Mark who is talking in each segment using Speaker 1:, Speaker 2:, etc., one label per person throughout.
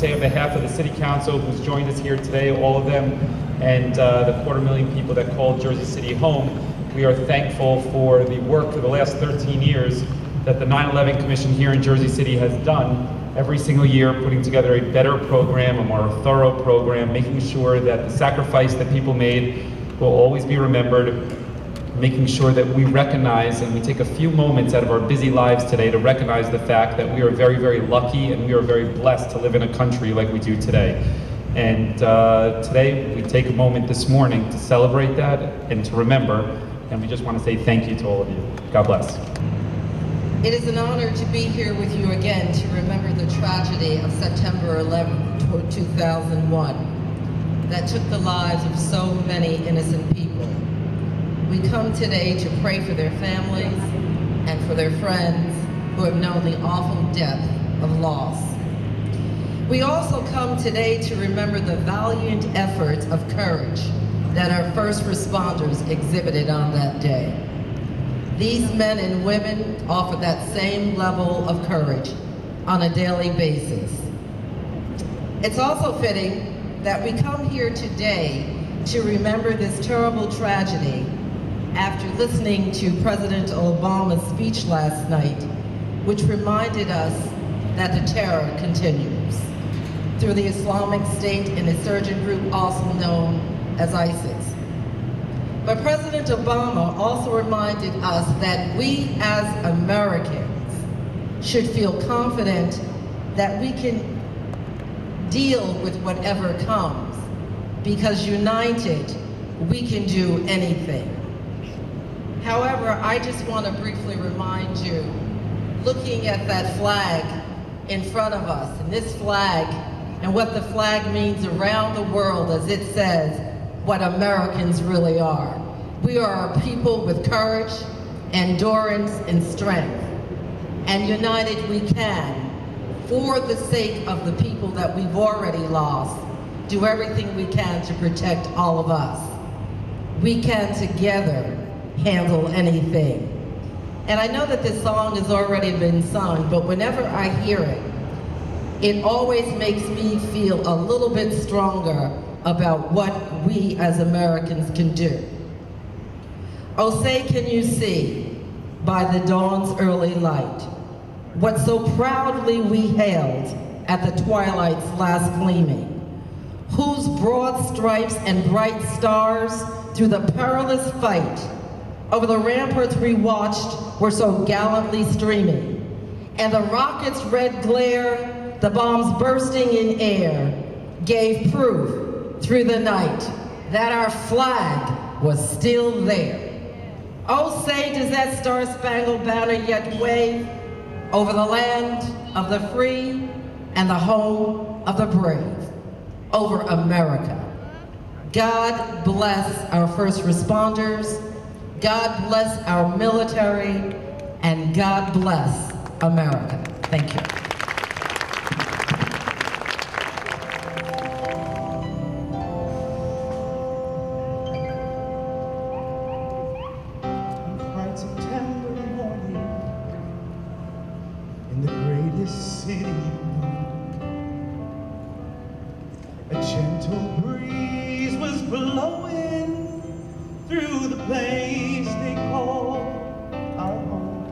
Speaker 1: say on behalf of the City Council who's joined us here today, all of them, and the 250,000 people that called Jersey City home, we are thankful for the work of the last 13 years that the 9/11 Commission here in Jersey City has done every single year, putting together a better program, a more thorough program, making sure that the sacrifice that people made will always be remembered, making sure that we recognize and we take a few moments out of our busy lives today to recognize the fact that we are very, very lucky and we are very blessed to live in a country like we do today. And today we take a moment this morning to celebrate that and to remember, and we just want to say thank you to all of you. God bless.
Speaker 2: It is an honor to be here with you again to remember the tragedy of September 11, 2001 that took the lives of so many innocent people. We come today to pray for their families and for their friends who have known the awful depth of loss. We also come today to remember the valiant efforts of courage that our first responders exhibited on that day. These men and women offer that same level of courage on a daily basis. It's also fitting that we come here today to remember this terrible tragedy after listening to President Obama's speech last night, which reminded us that the terror continues through the Islamic State and insurgent group also known as ISIS. But President Obama also reminded us that we as Americans should feel confident that we can deal with whatever comes, because united, we can do anything. However, I just want to briefly remind you, looking at that flag in front of us, and this flag, and what the flag means around the world as it says what Americans really are. We are a people with courage, endurance, and strength. And united we can, for the sake of the people that we've already lost, do everything we can to protect all of us. We can together handle anything. And I know that this song has already been sung, but whenever I hear it, it always makes me feel a little bit stronger about what we as Americans can do. Oh, say can you see, by the dawn's early light, what so proudly we hailed at the twilight's last gleaming, whose broad stripes and bright stars through the perilous fight over the ramparts we watched were so gallantly streaming, and the rocket's red glare, the bombs bursting in air, gave proof through the night that our flag was still there. Oh, say does that star-spangled banner yet wave over the land of the free and the home of the brave, over America. God bless our first responders, God bless our military, and God bless America. Thank you.
Speaker 3: Bright September morning in the greatest city, a gentle breeze was blowing through the place they call our home,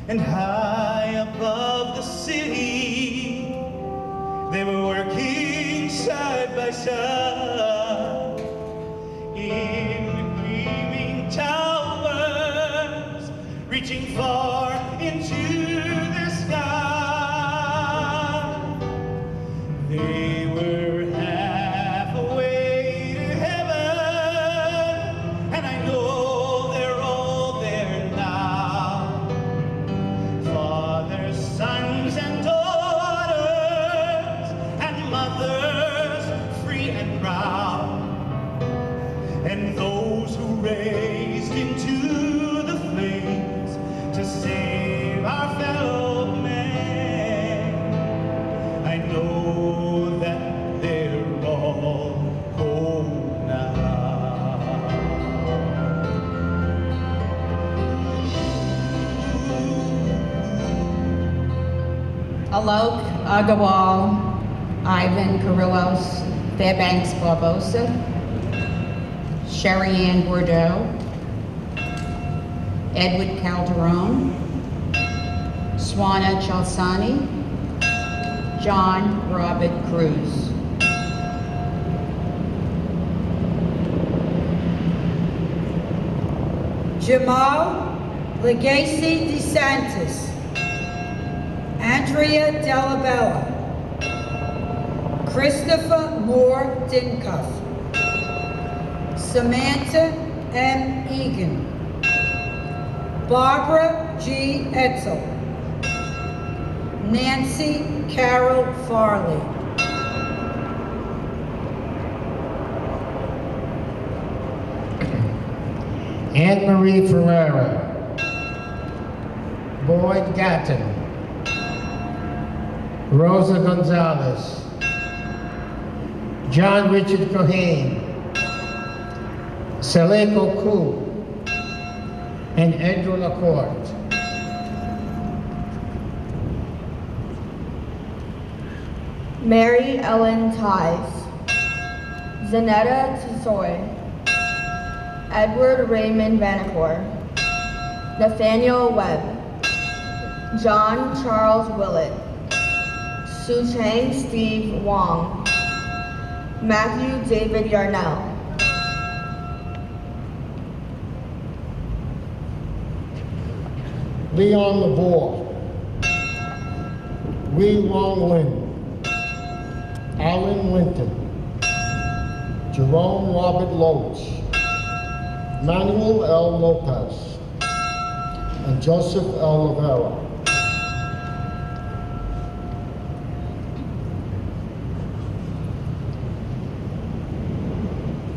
Speaker 3: and high above the city they were working side by side in the gleaming towers, reaching far into the sky. They were halfway to heaven, and I know they're all there now. Fathers, sons, and daughters, and mothers free and proud, and those who raised into the flames to save our fellow man. I know that they're all home now.
Speaker 2: Alok Agarwal,
Speaker 4: Ivan Carrillos Fairbanks Barbosa, Sherry Ann Bordeaux, Edward Calderon, Swana Chalsani, John Robert Cruz.
Speaker 5: Jamal Legacy DeSantis, Andrea Delabella, Christopher Moore Dincuff, Samantha M. Egan, Barbara G. Etzel, Nancy Carol Farley.
Speaker 6: Anne Marie Ferrara, Boyd Gatton, Rosa Gonzalez, John Richard Cohane, Saleko Koo, and Andrew LaCourte.
Speaker 7: Mary Ellen Ties, Zanetta Tsoy, Edward Raymond Vanacore, Nathaniel Webb, John Charles Willett, Su Chang Steve Wong, Matthew David Yarnell.
Speaker 6: Leon Laborde, Wee Long Lin, Alan Linton, Jerome Robert Loach, Manuel L. Lopez, and Joseph L. Rivera.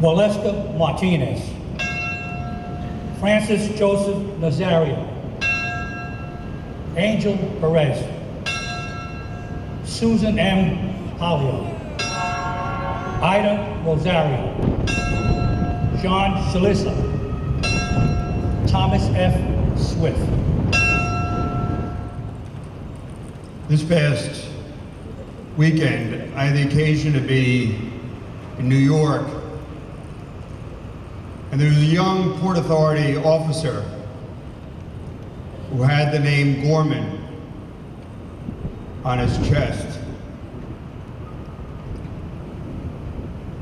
Speaker 3: Waleska Martinez, Francis Joseph Nazario, Angel Perez, Susan M. Halio, Ida Rosario, John Shalissa, Thomas F. Swift.
Speaker 8: This past weekend, I had the occasion to be in New York, and there was a young Port Authority officer who had the name Gorman on his chest.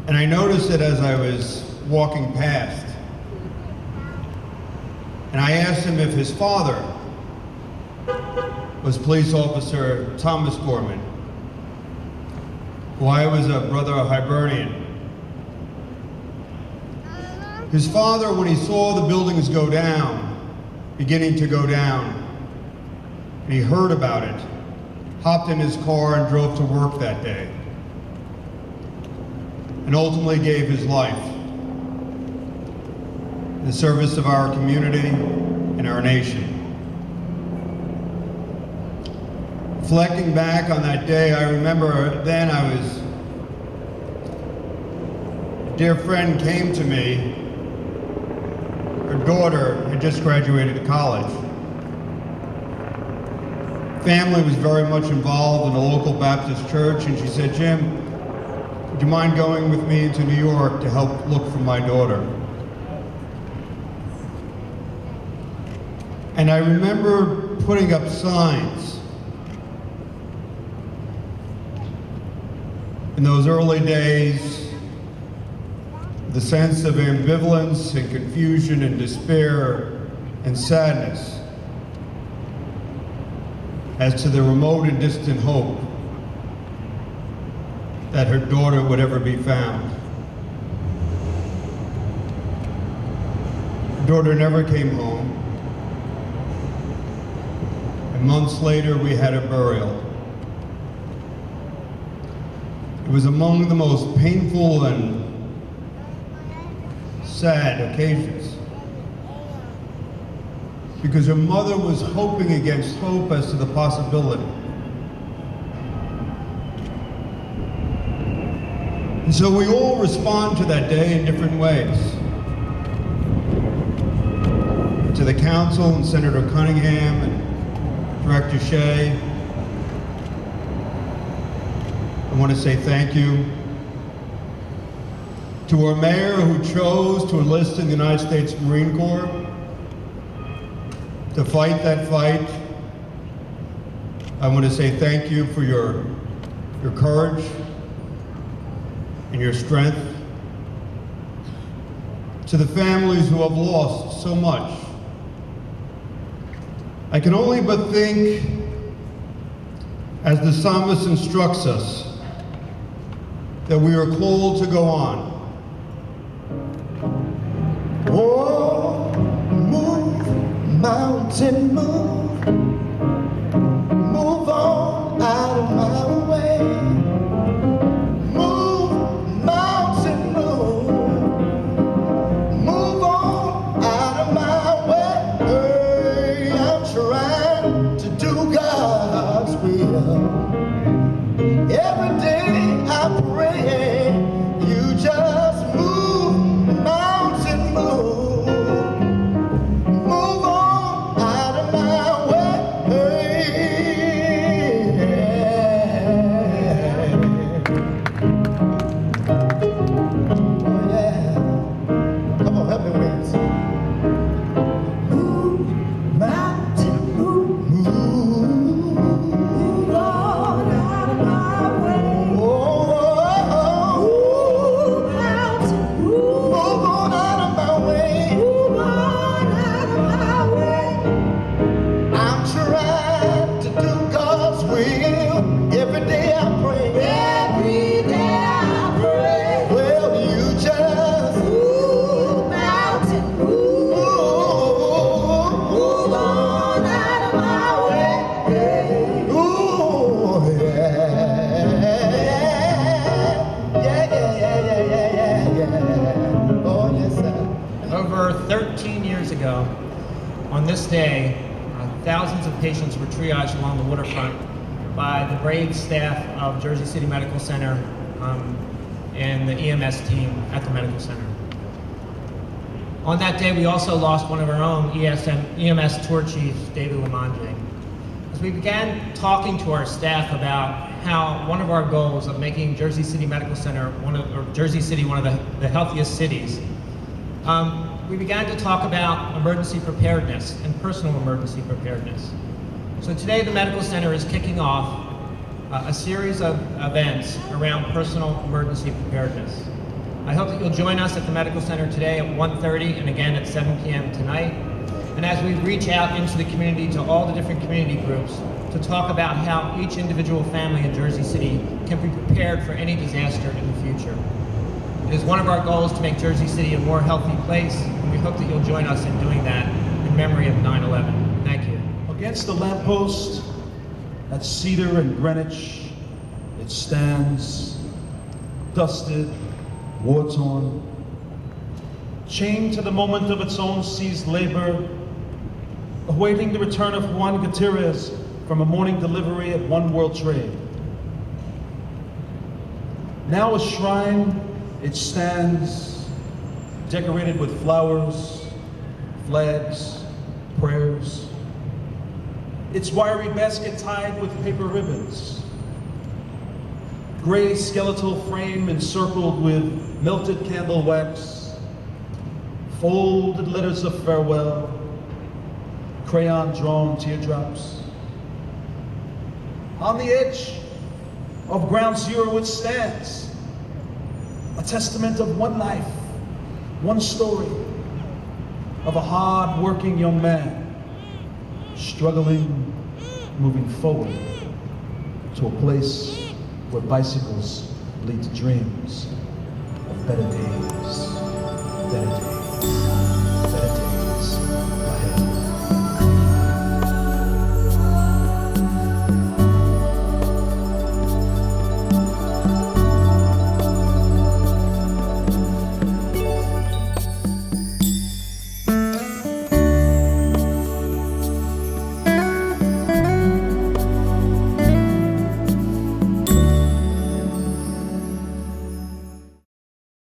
Speaker 8: And I noticed it as I was walking past. And I asked him if his father was police officer Thomas Gorman, who I was a brother Hibernian. His father, when he saw the buildings go down, beginning to go down, and he heard about it, hopped in his car and drove to work that day, and ultimately gave his life in the service of our community and our nation. Reflecting back on that day, I remember then a dear friend came to me. Her daughter had just graduated college. Family was very much involved in a local Baptist church, and she said, "Jim, would you mind going with me to New York to help look for my daughter?" And I remember putting up signs in those early days, the sense of ambivalence and confusion and despair and sadness as to the remote and distant hope that her daughter would ever be found. Her daughter never came home, and months later we had her burial. It was among the most painful and sad occasions, because her mother was hoping against hope as to the possibility. And so we all respond to that day in different ways. To the council and Senator Cunningham and Director Shea, and want to say thank you to our mayor who chose to enlist in the United States Marine Corps to fight that fight. I want to say thank you for your courage and your strength. To the families who have lost so much, I can only but think, as the psalmist instructs us, that we are called to go on.
Speaker 3: Oh, move, mountain, move. Move on out of my way. Move, mountain, move. Move on out of my way. I'm trying to do God's will. Every day I pray, you just move, mountain, move. Move on out of my way. Oh yeah. Come on, help me with it. Move, mountain, move. Move on out of my way. Oh, move, mountain, move. Move on out of my way. Move on out of my way. I'm trying to do God's will. Every day I pray. Every day I pray. Well, you just move, mountain, move. Move on out of my way. Ooh, yeah. Yeah. Oh, yes, sir.
Speaker 9: Over 13 years ago, on this day, thousands of patients were triaged along the waterfront by the brave staff of Jersey City Medical Center and the EMS team at the medical center. On that day, we also lost one of our own EMS tour chiefs, David Lamondre. As we began talking to our staff about how one of our goals of making Jersey City Medical Center Jersey City one of the healthiest cities, we began to talk about emergency preparedness and personal emergency preparedness. So today the medical center is kicking off a series of events around personal emergency preparedness. I hope that you'll join us at the medical center today at 1:30 and again at 7 p.m. tonight. And as we reach out into the community to all the different community groups to talk about how each individual family in Jersey City can be prepared for any disaster in the future. It is one of our goals to make Jersey City a more healthy place, and we hope that you'll join us in doing that in memory of 9/11. Thank you.
Speaker 10: Against the lamppost at Cedar and Greenwich, it stands, dusted, war-torn, chained to the moment of its own seized labor, awaiting the return of Juan Gutierrez from a morning delivery at One World Trade. Now a shrine, it stands, decorated with flowers, flags, prayers. Its wiry basket tied with paper ribbons. Gray skeletal frame encircled with melted candle wax. Folded letters of farewell. Crayon-drawn teardrops. On the edge of ground zero it stands. A testament of one life, one story of a hard-working young man struggling, moving forward to a place where bicycles lead to dreams of better days, better days.